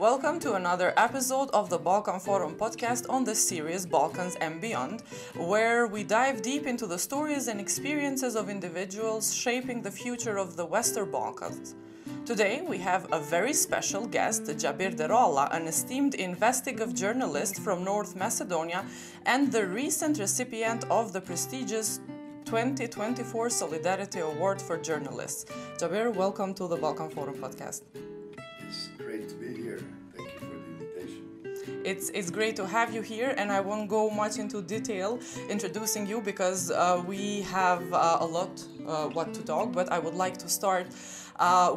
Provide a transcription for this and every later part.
Welcome to another episode of the Balkan Forum Podcast on the series Balkans and Beyond, where we dive deep into the stories and experiences of individuals shaping the future of the Western Balkans. Today, we have a very special guest, Xhabir Deralla, an esteemed investigative journalist from North Macedonia and the recent recipient of the prestigious 2024 Solidarity Award for Journalists. Xhabir, welcome to the Balkan Forum Podcast. It's great to be here. Thank you for the invitation. It's great to have you here, and I won't go much into detail introducing you because we have a lot what to talk. But I would like to start I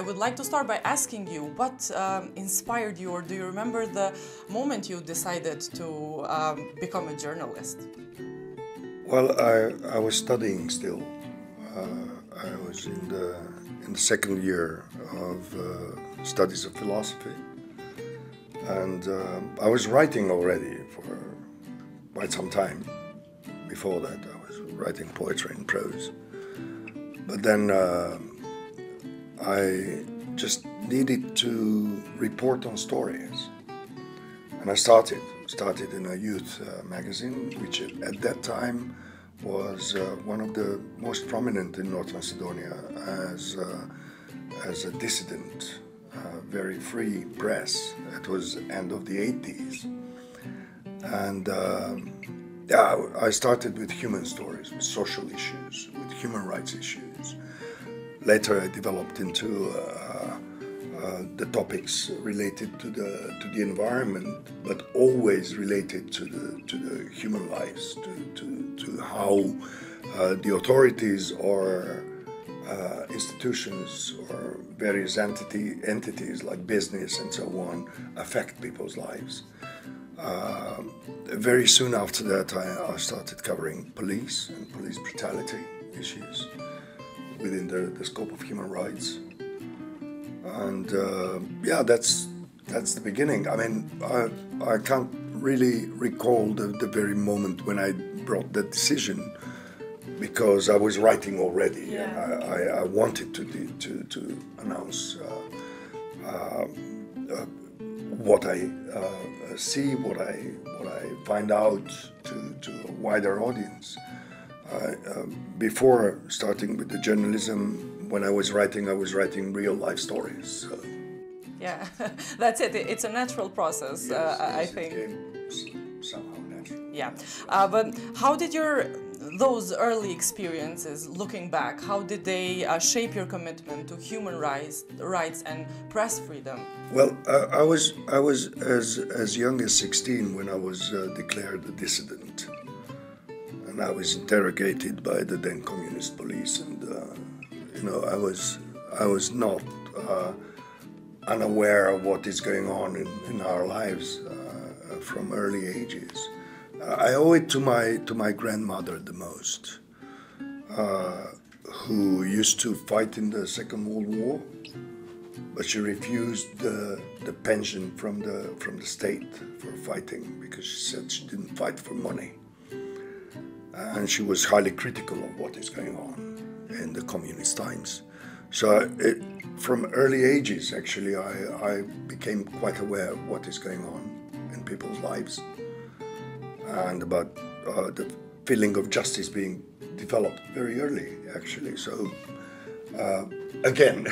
would like to start by asking you what inspired you, or do you remember the moment you decided to become a journalist? Well, I was studying still. I was in the second year of studies of philosophy, and I was writing already for quite some time. Before that, I was writing poetry and prose. But then I just needed to report on stories, and I started in a youth magazine, which at that time was one of the most prominent in North Macedonia as a dissident, very free press. It was end of the 80s, and I started with human stories, with social issues, with human rights issues. Later, I developed into the topics related to the environment, but always related to the human lives, to how the authorities or institutions or various entities like business and so on affect people's lives. Very soon after that, I started covering police and police brutality issues within the scope of human rights. And that's the beginning. I mean, I can't really recall the very moment when I brought that decision, because I was writing already. Yeah. And I wanted to announce what I see, what I find out to a wider audience. Before starting with the journalism, when I was writing real life stories. So. Yeah, that's it. It's a natural process, Yes, I think. It came somehow natural. Yeah, but how did those early experiences, looking back, how did they shape your commitment to human rights and press freedom? Well, I was as young as 16 when I was declared a dissident, and I was interrogated by the then communist police, and I was not unaware of what is going on in our lives from early ages. I owe it to my grandmother the most, who used to fight in the Second World War, but she refused the pension from the state for fighting because she said she didn't fight for money, and she was highly critical of what is going on in the communist times. So from early ages, actually, I became quite aware of what is going on in people's lives, and about the feeling of justice being developed very early, actually. So again,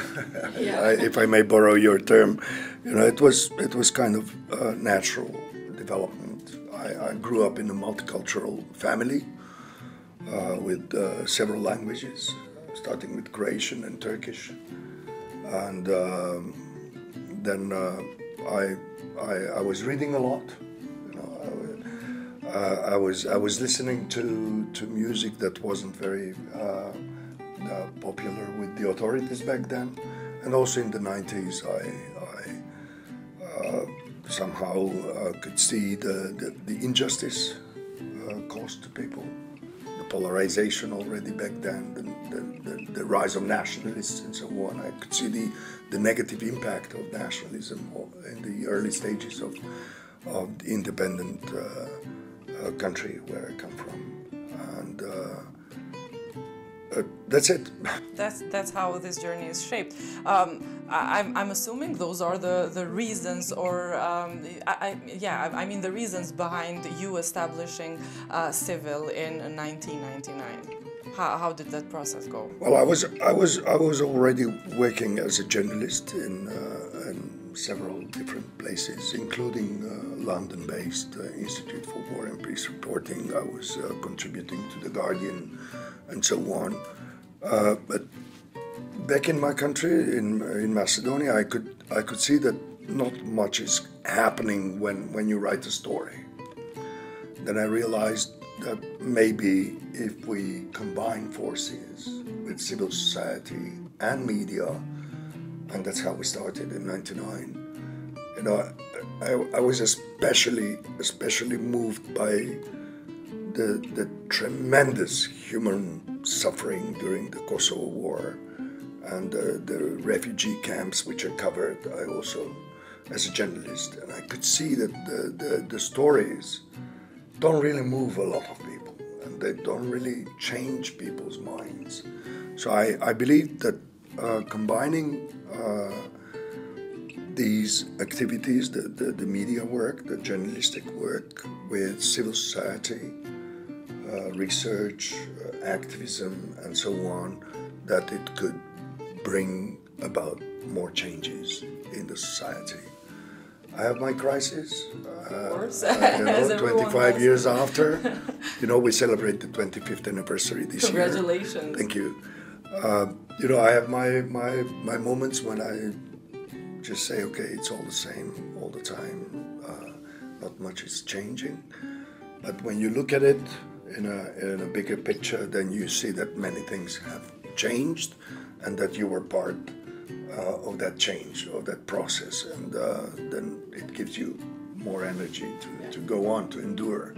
if I may borrow your term, it was kind of natural development. I grew up in a multicultural family with several languages, starting with Croatian and Turkish, and then I was reading a lot. I was listening to music that wasn't very popular with the authorities back then, and also in the 90s I somehow could see the injustice caused to people, the polarization already back then, the rise of nationalists and so on. I could see the negative impact of nationalism in the early stages of the independent country where I come from, and that's it. That's how this journey is shaped. I'm assuming those are the reasons, or I mean the reasons behind you establishing Civil in 1999. How did that process go? Well, I was already working as a journalist in several different places, including London-based Institute for War and Peace Reporting. I was contributing to The Guardian and so on. But back in my country, in Macedonia, I could see that not much is happening when you write a story. Then I realized that maybe if we combine forces with civil society and media, and that's how we started in '99. You know, I was especially moved by the tremendous human suffering during the Kosovo War and the refugee camps which are covered. I also, as a journalist, and I could see that the stories don't really move a lot of people, and they don't really change people's minds. So I believe that combining these activities, the media work, the journalistic work, with civil society, research, activism, and so on, that it could bring about more changes in the society. I have my crisis. Of course. 25 years after, we celebrate the 25th anniversary this year. Congratulations. Thank you. I have my moments when I just say, okay, it's all the same all the time. Not much is changing. But when you look at it in a bigger picture, then you see that many things have changed, and that you were part of that change, of that process, and then it gives you more energy to go on, to endure.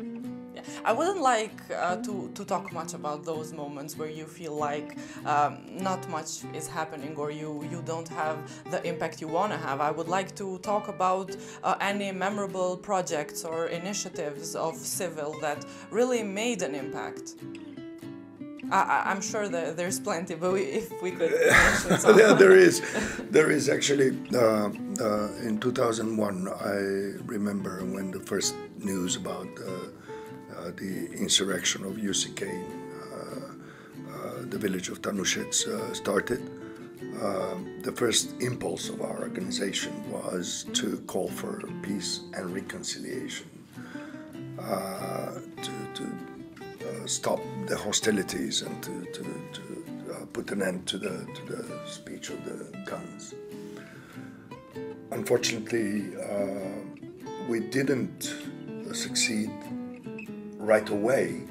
Yeah. I wouldn't like to talk much about those moments where you feel like not much is happening, or you don't have the impact you want to have. I would like to talk about any memorable projects or initiatives of Civil that really made an impact. I'm sure that there's plenty, but if we could mention some. Yeah, there is actually. In 2001, I remember when the first news about the insurrection of UCK, the village of Tanušec, started. The first impulse of our organization was to call for peace and reconciliation, to stop the hostilities and to put an end to the speech of the guns. Unfortunately, we didn't succeed right away,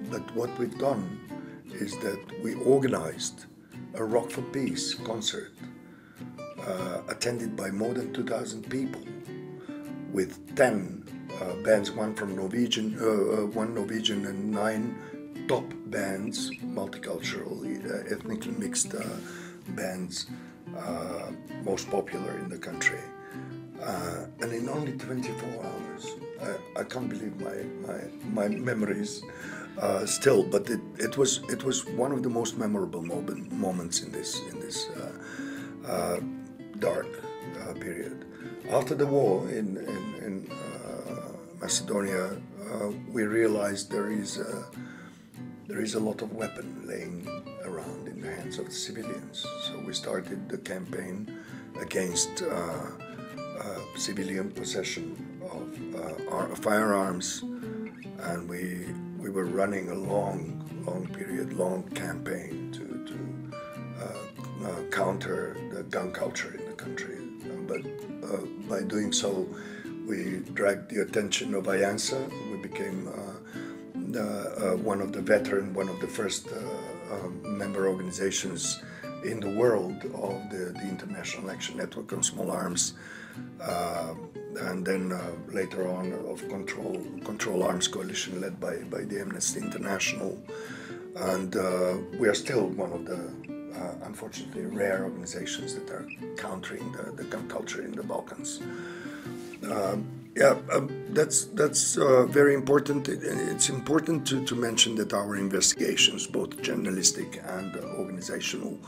but what we've done is that we organized a Rock for Peace concert attended by more than 2,000 people, with 10 bands, one Norwegian and 9 top bands, multicultural, ethnically mixed bands, most popular in the country. And in only 24 hours, I can't believe my memories still, but it was one of the most memorable moments in this dark period. After the war in Macedonia, we realized there is a lot of weapon laying around in the hands of the civilians. So we started the campaign against civilian possession of our firearms, and we were running a long campaign to counter the gun culture in the country. But by doing so, we dragged the attention of IANSA. We became one of the first member organizations in the world of the International Action Network on Small Arms, and then later on of Control Arms Coalition, led by the Amnesty International. And we are still one of the unfortunately rare organizations that are countering the gun culture in the Balkans. That's very important. It's important to mention that our investigations, both journalistic and organizational,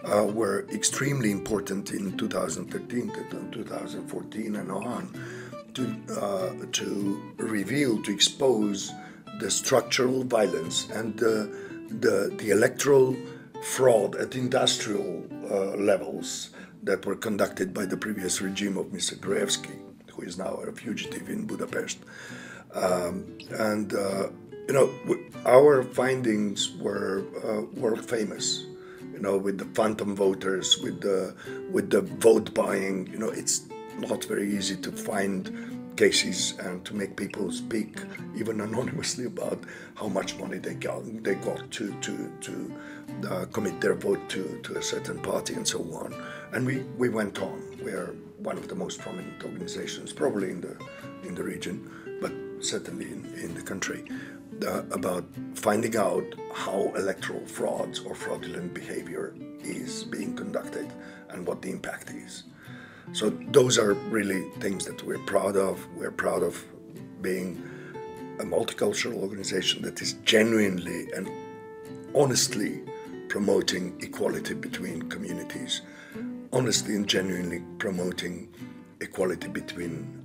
were extremely important in 2013 to 2014 and on to reveal, to expose the structural violence and the electoral fraud at industrial levels that were conducted by the previous regime of Mr. Gruevski, who is now a fugitive in Budapest. Our findings were world famous. With the phantom voters, with the vote buying. It's not very easy to find cases and to make people speak, even anonymously, about how much money they got to commit their vote to a certain party and so on. And we went on. We are one of the most prominent organizations, probably in the region, but certainly in the country, about finding out how electoral frauds or fraudulent behavior is being conducted and what the impact is. So those are really things that we're proud of. We're proud of being a multicultural organization that is genuinely and honestly promoting equality between communities, honestly and genuinely promoting equality between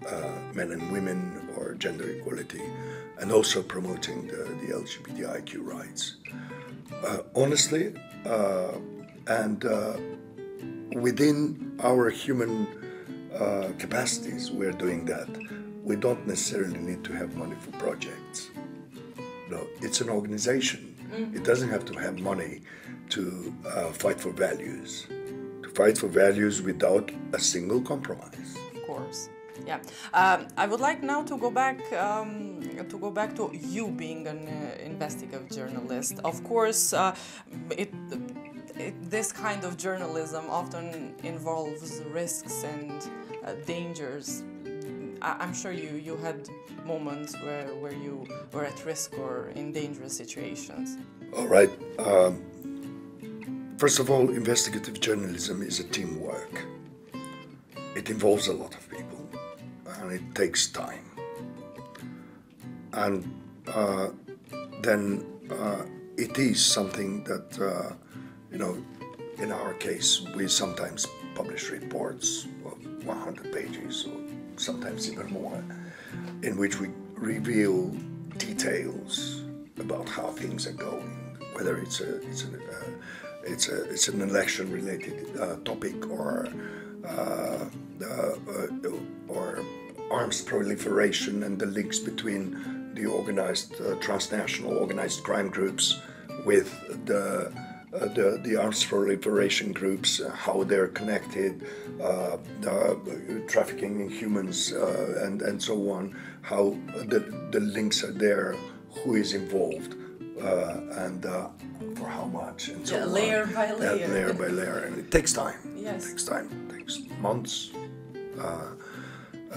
men and women, or gender equality, and also promoting the LGBTIQ rights. Honestly, and within our human capacities, we're doing that. We don't necessarily need to have money for projects. No, it's an organization. It doesn't have to have money to fight for values. To fight for values without a single compromise. Of course. Yeah, I would like now to go back to you being an investigative journalist. Of course, this kind of journalism often involves risks and dangers. I'm sure you had moments where you were at risk or in dangerous situations. All right. First of all, investigative journalism is a teamwork. It involves a lot of people, and it takes time. And then it is something that, in our case, we sometimes publish reports of 100 pages, or sometimes even more, in which we reveal details about how things are going, whether it's an election-related topic or arms proliferation and the links between the organized transnational organized crime groups with the arms proliferation groups, how they're connected, trafficking in humans, and so on, how the links are there, who is involved, and for how much, and so on. Layer by layer. Layer by layer, and it takes time. Yes. It takes time. It takes months.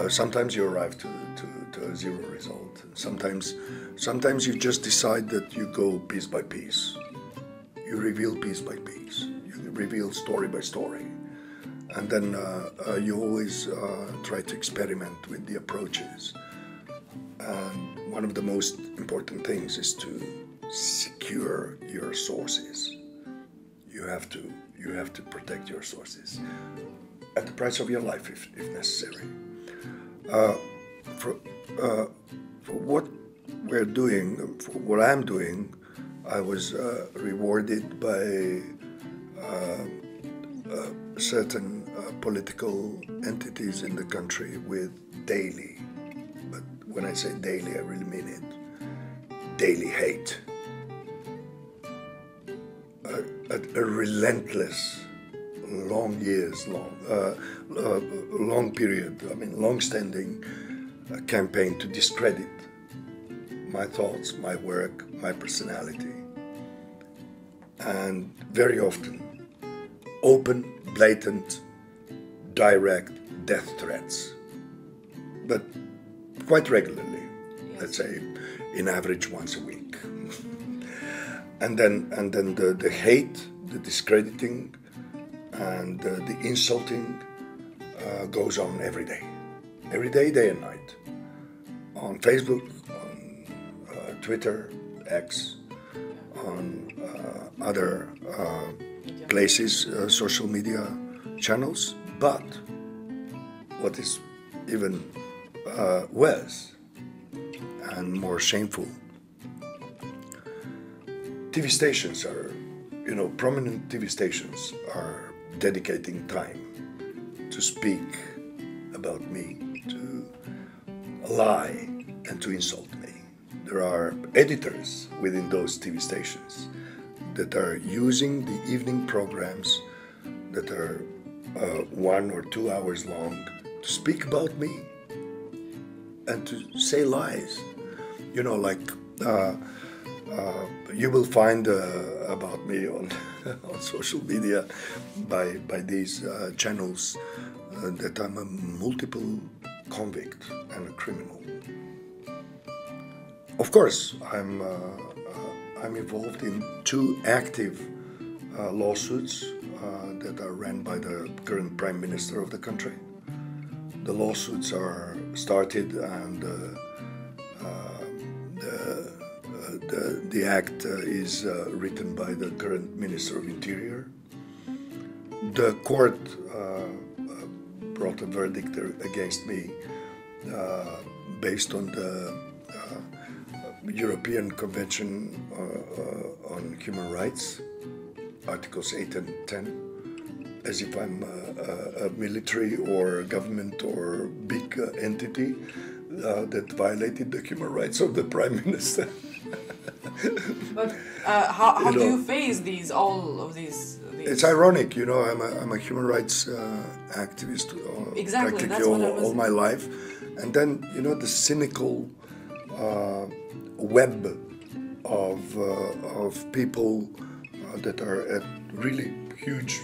Sometimes you arrive to a zero result. Sometimes you just decide that you go piece by piece. You reveal piece by piece. You reveal story by story. And then you always try to experiment with the approaches. And one of the most important things is to secure your sources. You have to protect your sources at the price of your life, if necessary. For what we're doing, for what I'm doing, I was rewarded by certain political entities in the country with daily, but when I say daily, I really mean it, daily hate. A relentless, long period, long-standing campaign to discredit my thoughts, my work, my personality. And very often, open, blatant, direct death threats. But quite regularly, let's say, in average once a week. And then the hate, the discrediting, and the insulting goes on every day, day and night, on Facebook, on Twitter, X, on other places, social media channels, but what is even worse and more shameful, TV stations are, prominent TV stations are dedicating time to speak about me, to lie and to insult me. There are editors within those TV stations that are using the evening programs that are 1 or 2 hours long to speak about me and to say lies. You will find about me on on social media by these channels that I'm a multiple convict and a criminal. Of course, I'm involved in 2 active lawsuits that are ran by the current Prime Minister of the country. The lawsuits are started and the act is written by the current Minister of Interior. The court brought a verdict against me based on the European Convention on Human Rights, Articles 8 and 10, as if I'm a military or government or big entity that violated the human rights of the Prime Minister. But how do you face all of these? It's ironic, I'm a human rights activist Exactly, practically all my life. And then, the cynical web of people that are at really huge,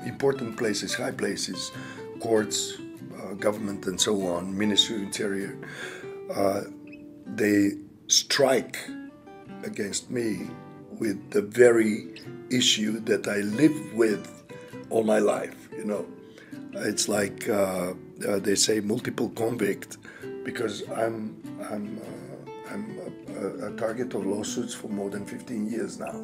important places, high places, courts, government and so on, Ministry of Interior, they strike against me with the very issue that I live with all my life, It's like they say multiple convict because I'm a target of lawsuits for more than 15 years now,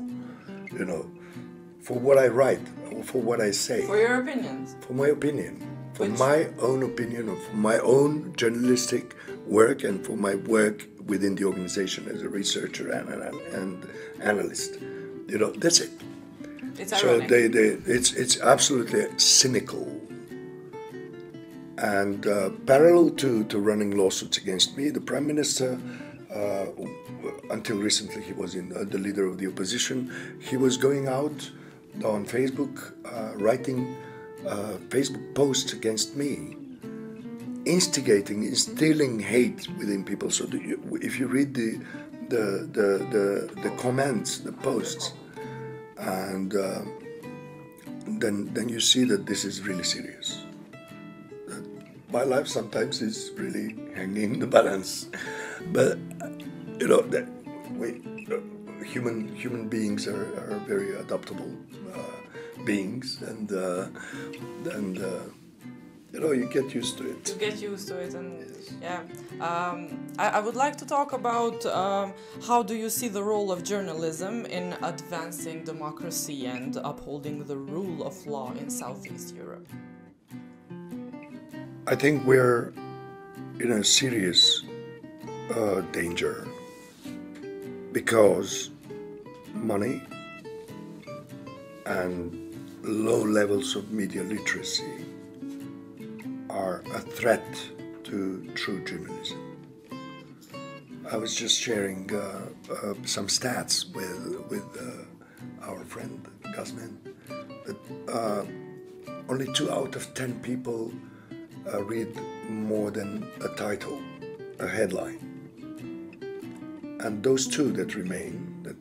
for what I write, or for what I say. For your opinions. For my opinion. For my own opinion, or for my own journalistic work and for my work within the organization as a researcher and analyst. That's it. It's ironic. So it's absolutely cynical. And parallel to running lawsuits against me, the Prime Minister, until recently he was the leader of the opposition, he was going out on Facebook writing Facebook posts against me, instilling hate within people. So if you read the comments, the posts, and then you see that this is really serious. My life sometimes is really hanging in the balance, but that human beings are very adaptable beings, and you get used to it. You get used to it, and yeah. I would like to talk about how do you see the role of journalism in advancing democracy and upholding the rule of law in Southeast Europe? I think we're in a serious danger because money and low levels of media literacy are a threat to true journalism. I was just sharing some stats with our friend Guzman that only 2 out of 10 people read more than a title, a headline. And those 2 that remain, that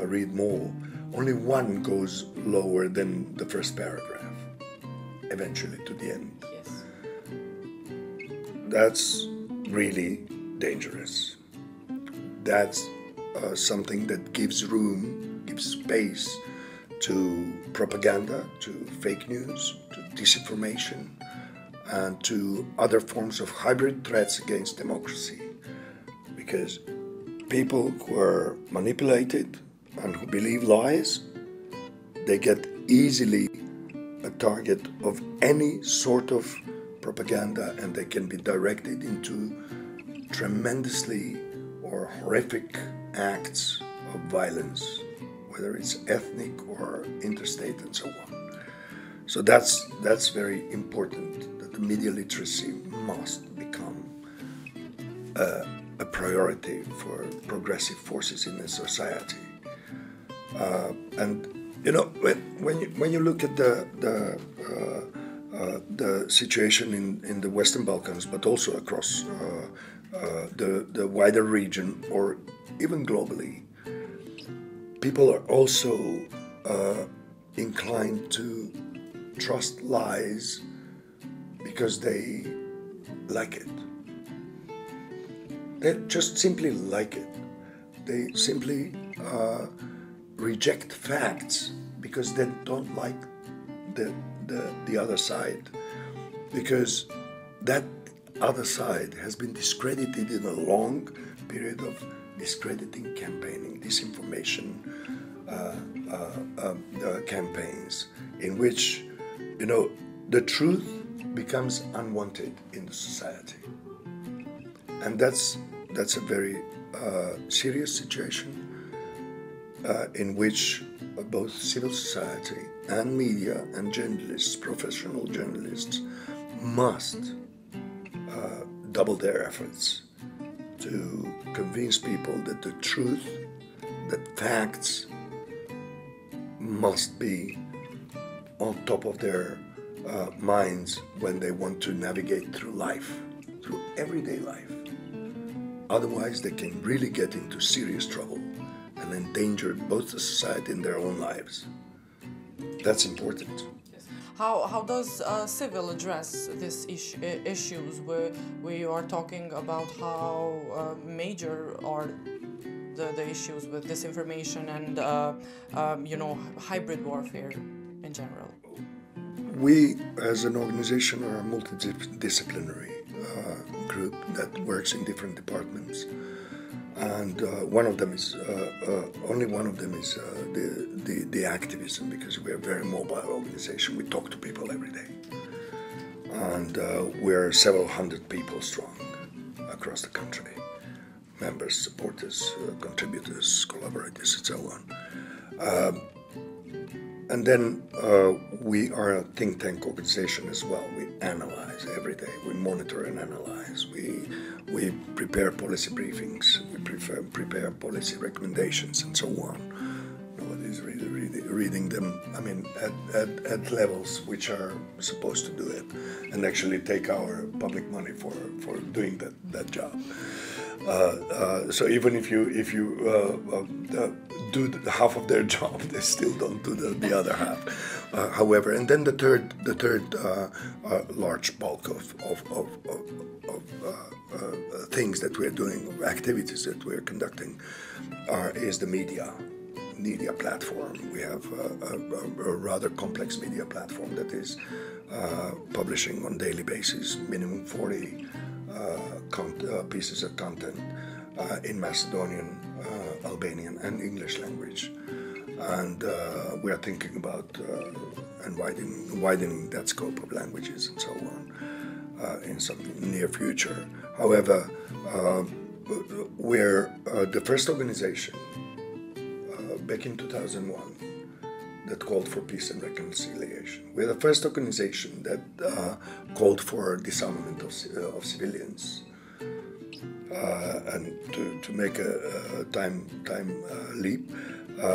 read more, only 1 goes lower than the first paragraph, eventually to the end. Yes. That's really dangerous. That's something that gives room, gives space to propaganda, to fake news, to disinformation, and to other forms of hybrid threats against democracy. Because people who are manipulated and who believe lies they get easily a target of any sort of propaganda, and they can be directed into tremendously or horrific acts of violence, whether it's ethnic or interstate and so on. So that's very important, that the media literacy must become a priority for progressive forces in the society. And you know, when you look at the situation in the Western Balkans, but also across the wider region or even globally, people are also inclined to trust lies because they like it. They just simply like it. They simply reject facts because they don't like the other side, because that other side has been discredited in a long period of discrediting campaigning, disinformation campaigns, in which, you know, the truth becomes unwanted in the society. And that's a very serious situation in which both civil society and media and journalists, professional journalists, must double their efforts to convince people that the truth, that facts must be on top of their minds when they want to navigate through life, through everyday life. Otherwise, they can really get into serious trouble and endanger both the society and their own lives. That's important. How does civil address these issues where we are talking about how major are the issues with disinformation and hybrid warfare in general? We, as an organization, are a multidisciplinary group that works in different departments, and one of them is only one of them is the activism, because we're a very mobile organization. We talk to people every day, and we're several hundred people strong across the country. Members, supporters, contributors, collaborators, and so on. And then we are a think tank organization as well. We analyze every day. We monitor and analyze. We prepare policy briefings. We prepare policy recommendations and so on. Nobody's really reading them. I mean, at levels which are supposed to do it, and actually take our public money for doing that job. So even if you do half of their job, they still don't do the other half. However, and then the third large bulk of things that we're doing, activities that we're conducting, is the media platform. We have a rather complex media platform that is publishing on daily basis minimum 40 pieces of content in Macedonian, Albanian, and English language, and we are thinking about and widening that scope of languages and so on in some near future. However, we're the first organization back in 2001 that called for peace and reconciliation. We're the first organization that called for disarmament of civilians. And to make a time leap,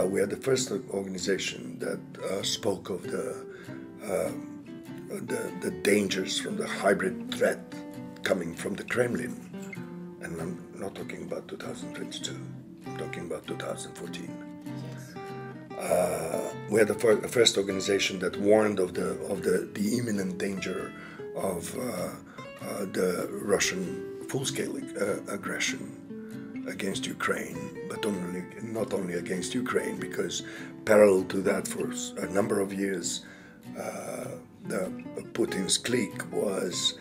we are the first organization that spoke of the dangers from the hybrid threat coming from the Kremlin. And I'm not talking about 2022, I'm talking about 2014. We are the first organization that warned of the imminent danger of the Russian full-scale aggression against Ukraine, but not only against Ukraine, because parallel to that, for a number of years, Putin's clique was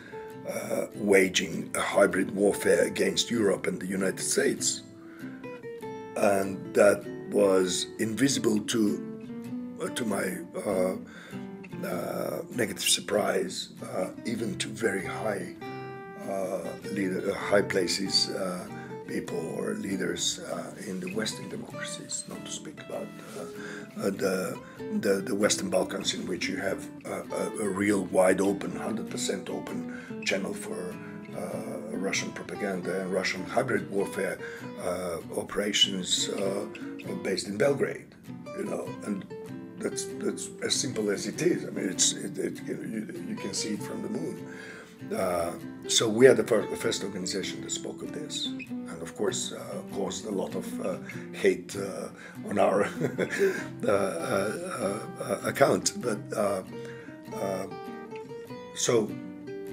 waging a hybrid warfare against Europe and the United States, and that was invisible to to my negative surprise, even to very high high places, people or leaders in the Western democracies, not to speak about the Western Balkans, in which you have a real wide open, 100% open channel for Russian propaganda and Russian hybrid warfare operations based in Belgrade, and that's as simple as it is. I mean, you can see it from the moon. So we are the first organization that spoke of this, and of course caused a lot of hate on our account. But so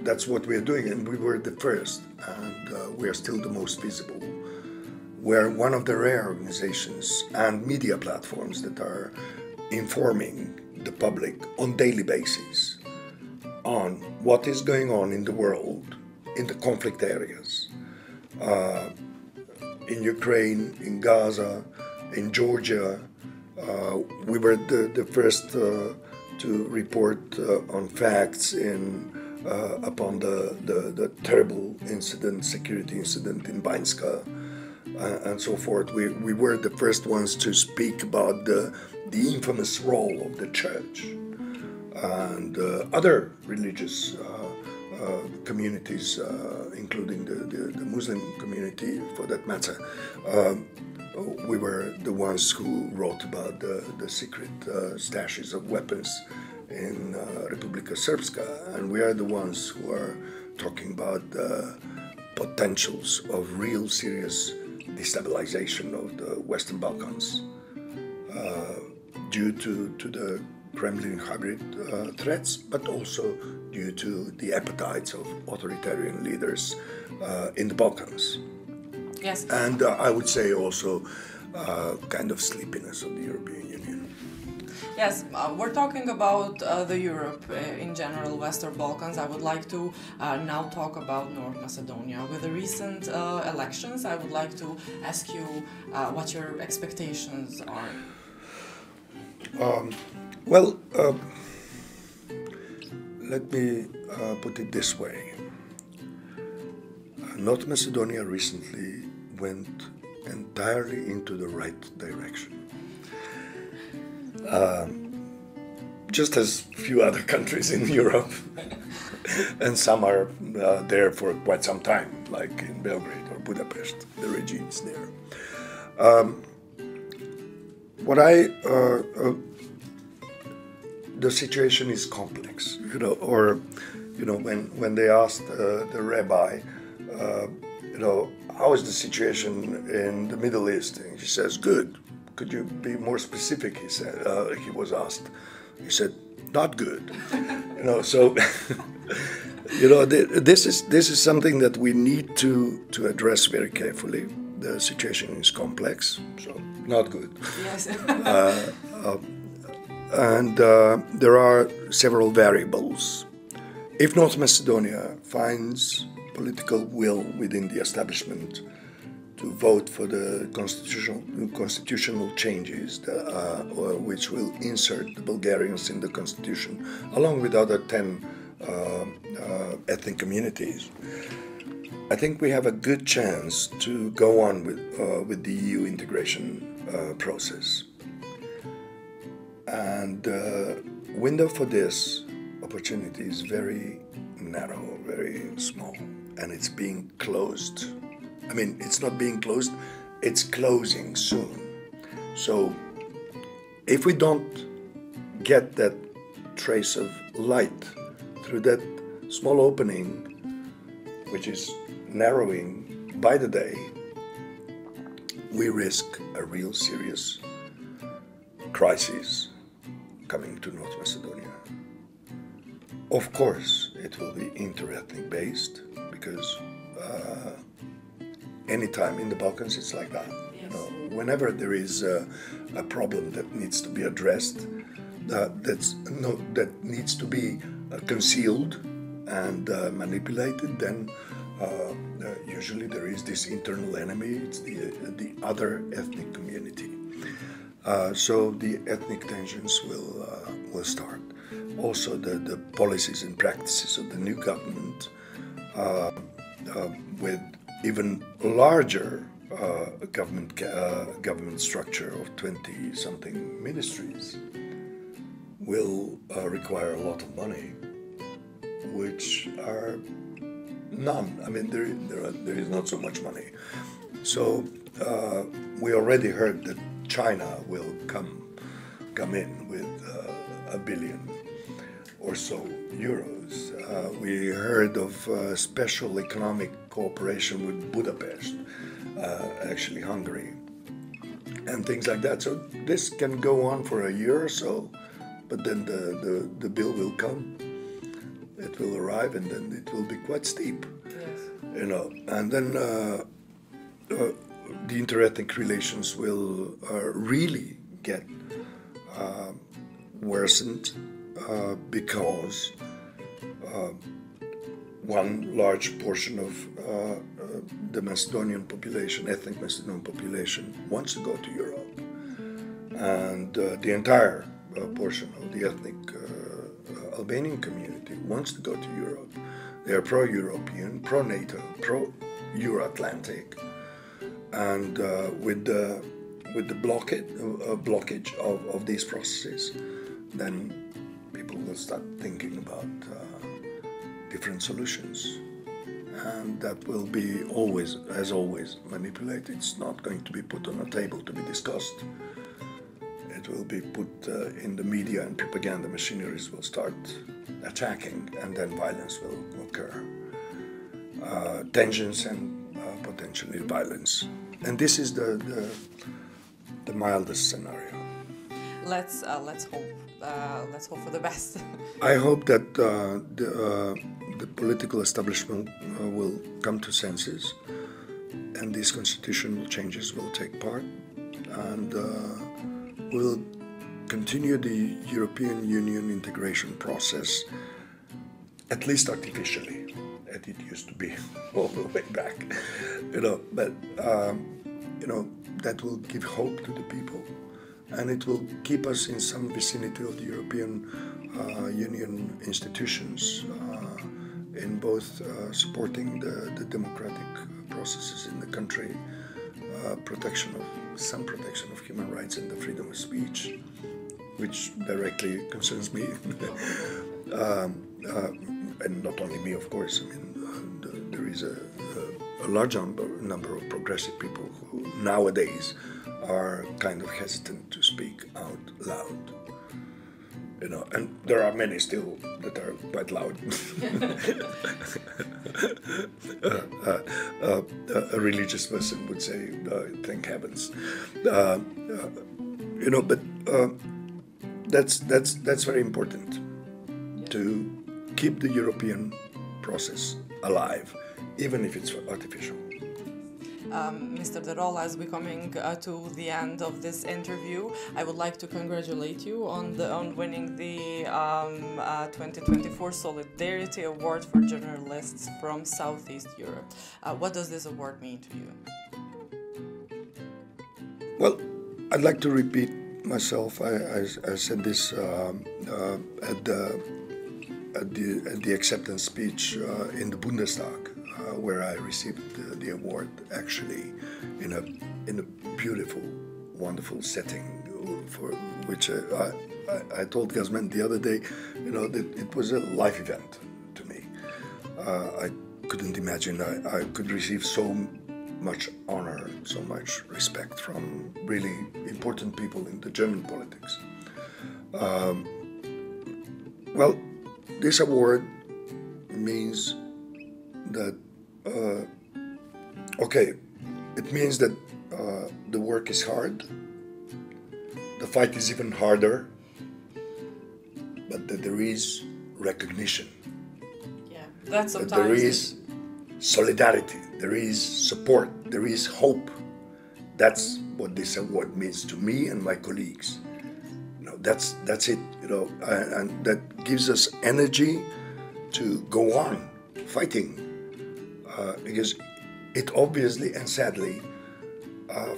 that's what we are doing, and we were the first, and we are still the most visible. We're one of the rare organizations and media platforms that are informing the public on daily basis on what is going on in the world, in the conflict areas, in Ukraine, in Gaza, in Georgia. We were the first to report on facts upon the terrible incident, security incident in Bainska, and so forth. We were the first ones to speak about the infamous role of the church and other religious communities, including the Muslim community for that matter. We were the ones who wrote about the secret stashes of weapons in Republika Srpska, and we are the ones who are talking about the potentials of real serious destabilization of the Western Balkans due to the Kremlin hybrid threats, but also due to the appetites of authoritarian leaders in the Balkans. Yes. And I would say also kind of sleepiness of the European Union. Yes, we're talking about the Europe in general, Western Balkans. I would like to now talk about North Macedonia. With the recent elections, I would like to ask you what your expectations are. Well, let me put it this way. North Macedonia recently went entirely into the right direction. Just as few other countries in Europe, and some are there for quite some time, like in Belgrade or Budapest, the regimes there. The situation is complex, when they asked the rabbi, how is the situation in the Middle East? And he says, good. Could you be more specific? He said. He was asked. He said, not good. So this is something that we need to address very carefully. The situation is complex, so not good. Yes. And there are several variables. If North Macedonia finds political will within the establishment to vote for the constitutional changes which will insert the Bulgarians in the constitution, along with other 10 ethnic communities, I think we have a good chance to go on with the EU integration process. And the window for this opportunity is very narrow, very small, and it's being closed. I mean, it's not being closed, it's closing soon. So if we don't get that trace of light through that small opening, which is narrowing by the day, we risk a real serious crisis coming to North Macedonia. Of course, it will be inter-ethnic based, because anytime in the Balkans it's like that. Yes. Whenever there is a problem that needs to be addressed, that needs to be concealed and manipulated, then usually there is this internal enemy. It's the other ethnic community. So the ethnic tensions will start. Also, the policies and practices of the new government, with even larger government structure of 20-something ministries, will require a lot of money, which are none. I mean, there is not so much money. So we already heard that China will come in with $1 billion or so euros. We heard of special economic cooperation with Budapest, actually Hungary, and things like that. So this can go on for a year or so, but then the bill will come. It will arrive, and then it will be quite steep. Yes. You know, and then the interethnic relations will really get worsened because one large portion of the Macedonian population, ethnic Macedonian population, wants to go to Europe, and the entire portion of the ethnic Albanian community wants to go to Europe. They are pro-European, pro-NATO, pro-Euro-Atlantic, and with the blockage of these processes, then people will start thinking about different solutions, and that will be always, as always, manipulated. It's not going to be put on a table to be discussed. It will be put in the media, and propaganda machineries will start attacking, and then violence will occur. Tensions and potentially violence. And this is the mildest scenario. Let's hope. Let's hope for the best. I hope that the political establishment will come to senses, and these constitutional changes will take part, and will continue the European Union integration process, at least artificially, as it used to be all the way back. But that will give hope to the people, and it will keep us in some vicinity of the European Union institutions, in both supporting the democratic processes in the country, protection of human rights and the freedom of speech, which directly concerns me, and not only me, of course. I mean, there is a large number of progressive people who nowadays are kind of hesitant to speak out loud. And there are many still that are quite loud. A religious person would say, "Thank heavens," but that's very important to keep the European process alive, even if it's artificial. Mr. Deralla, as we're coming to the end of this interview, I would like to congratulate you on winning the 2024 Solidarity Award for Journalists from Southeast Europe. What does this award mean to you? Well, I'd like to repeat myself. I said this at the acceptance speech in the Bundestag, where I received the award, actually in a beautiful, wonderful setting, for which I told Gazmen the other day, that it was a life event to me. I couldn't imagine I could receive so much honor, so much respect from really important people in the German politics. Well, this award means that it means that the work is hard, the fight is even harder, but that there is recognition. Yeah, that's sometimes. That there is solidarity, there is support, there is hope. That's what this award means to me and my colleagues. That's it. And that gives us energy to go on fighting, because it obviously and sadly,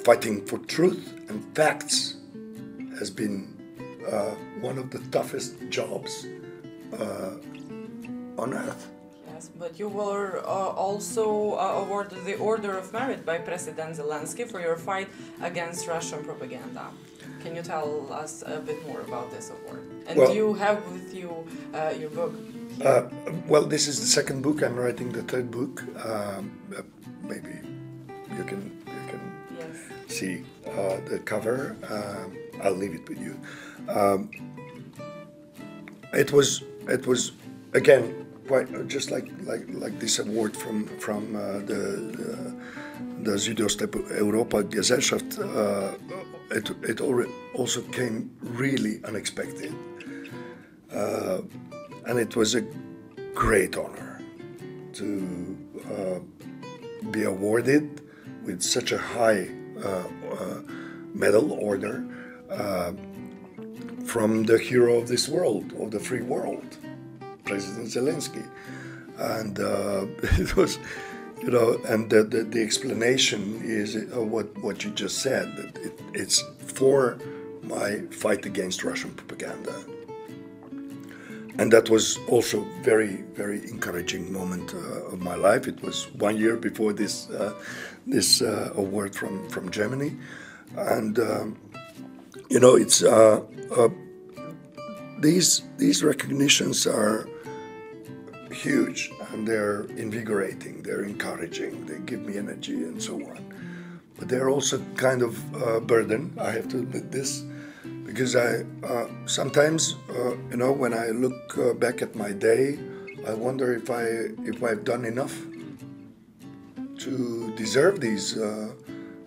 fighting for truth and facts has been one of the toughest jobs on earth. Yes, but you were also awarded the Order of Merit by President Zelensky for your fight against Russian propaganda. Can you tell us a bit more about this award? And do you have with you your book? Well, this is the second book. I'm writing the third book. Maybe you can see the cover. I'll leave it with you. It was again quite just like this award from the Südosteuropa Gesellschaft. It also came really unexpected, and it was a great honor to be awarded with such a high medal order from the hero of this world, of the free world, President Zelensky. And it was, and the explanation is what you just said, that it's for my fight against Russian propaganda. And that was also very, very encouraging moment of my life. It was 1 year before this award from Germany, and it's these recognitions are huge, and they're invigorating, they're encouraging, they give me energy and so on. But they're also kind of a burden. I have to admit this. Because I sometimes, when I look back at my day, I wonder if I've done enough to deserve these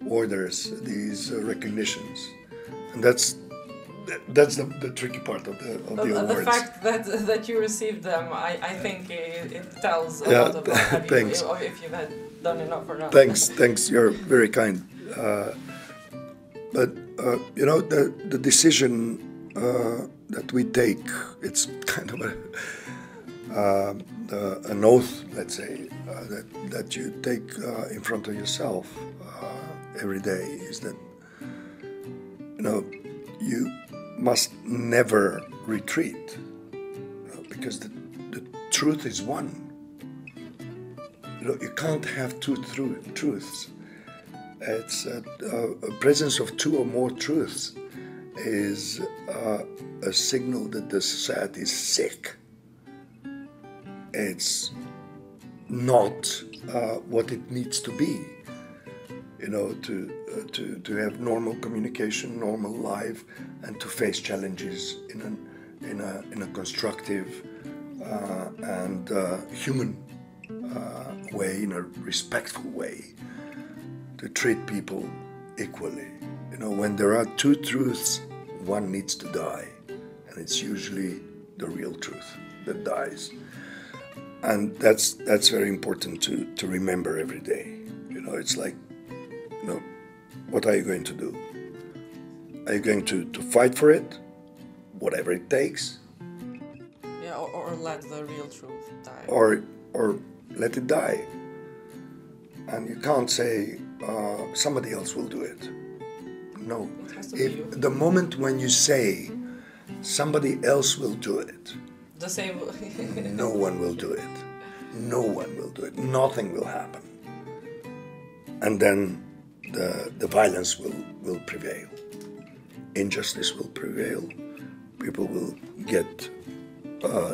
orders, these recognitions, and that's the tricky part of the awards. The fact that you received them, I think it tells a lot about thanks. if you've had done enough or not. Thanks. You're very kind. But the decision that we take, it's kind of an oath, let's say, that you take in front of yourself every day, is that you must never retreat, because the truth is one. You can't have two truths. It's a presence of two or more truths is a signal that the society is sick. It's not what it needs to be, to have normal communication, normal life, and to face challenges in a constructive and human way, in a respectful way. To treat people equally. When there are two truths, one needs to die, and it's usually the real truth that dies. And that's very important to remember every day. It's like, what are you going to do? Are you going to fight for it, whatever it takes? Yeah, or let the real truth die. Or let it die. And you can't say, somebody else will do it. No. If the moment when you say somebody else will do it, the same. No one will do it. No one will do it. Nothing will happen. And then the violence will prevail. Injustice will prevail. People will get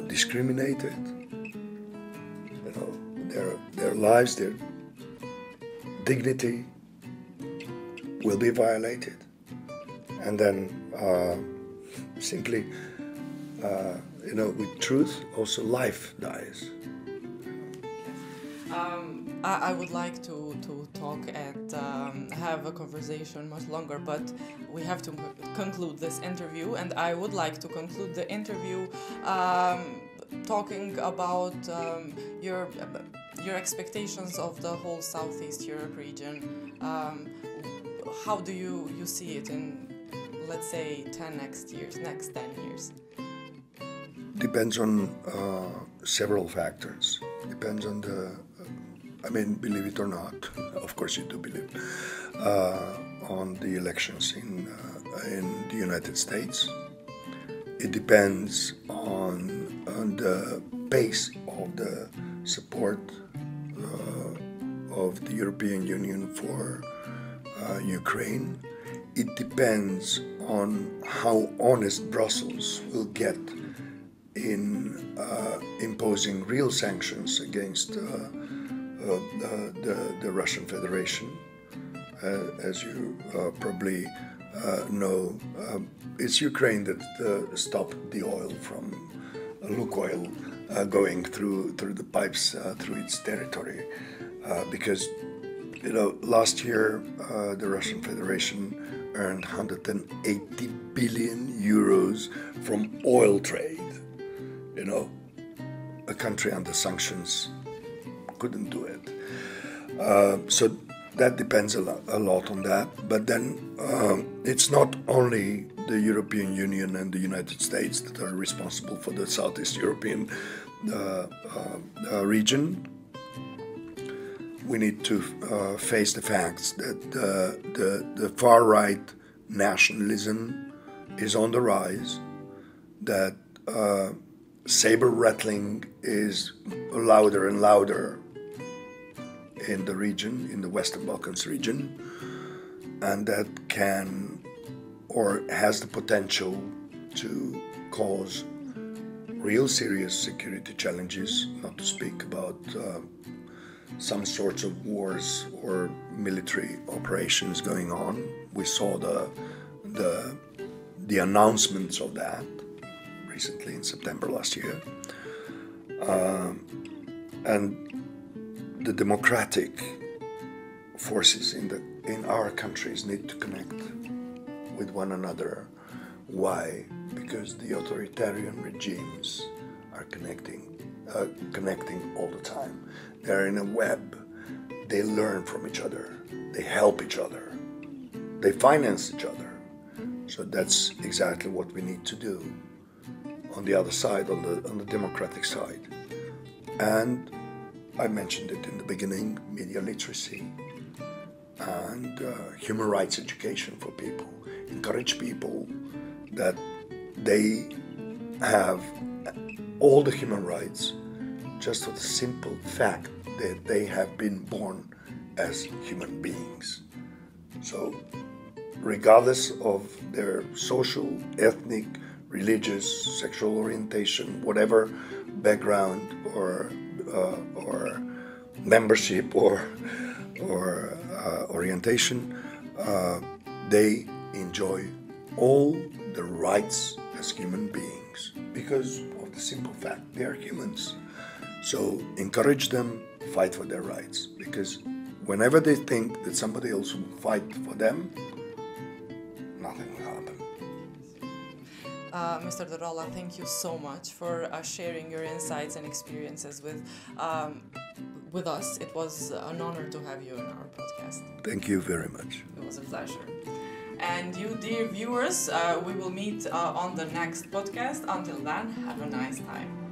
discriminated. Their lives, their dignity will be violated, and then simply, with truth, also life dies. I would like to talk and have a conversation much longer, but we have to conclude this interview, and I would like to conclude the interview talking about your expectations of the whole Southeast Europe region. How do you see it in, let's say, next 10 years? Depends on several factors. Depends on believe it or not, of course you do believe, on the elections in in the United States. It depends on the pace of the support of the European Union for Ukraine. It depends on how honest Brussels will get in imposing real sanctions against the Russian Federation. As you probably know, it's Ukraine that stopped the oil from Lukoil going through the pipes through its territory, because last year the Russian Federation earned 180 billion euros from oil trade. A country under sanctions couldn't do it. So that depends a lot on that. But then it's not only the European Union and the United States that are responsible for the Southeast European region. We need to face the facts that the far-right nationalism is on the rise, that saber rattling is louder and louder in the region, in the Western Balkans region, and that can or has the potential to cause real serious security challenges, not to speak about some sorts of wars or military operations going on. We saw the announcements of that recently in September last year. And the democratic forces in our countries need to connect with one another. Why? Because the authoritarian regimes are connecting all the time. They're in a web. They learn from each other. They help each other. They finance each other. So that's exactly what we need to do on the other side, on the democratic side. And I mentioned it in the beginning, media literacy and human rights education for people. Encourage people that they have all the human rights just for the simple fact that they have been born as human beings. So regardless of their social, ethnic, religious, sexual orientation, whatever background or membership or orientation, they enjoy all the rights as human beings because of the simple fact they are humans. So encourage them, fight for their rights, because whenever they think that somebody else will fight for them, nothing will happen. Mr. Deralla, thank you so much for sharing your insights and experiences with us. It was an honor to have you on our podcast. Thank you very much. It was a pleasure. And you, dear viewers, we will meet on the next podcast. Until then, have a nice time.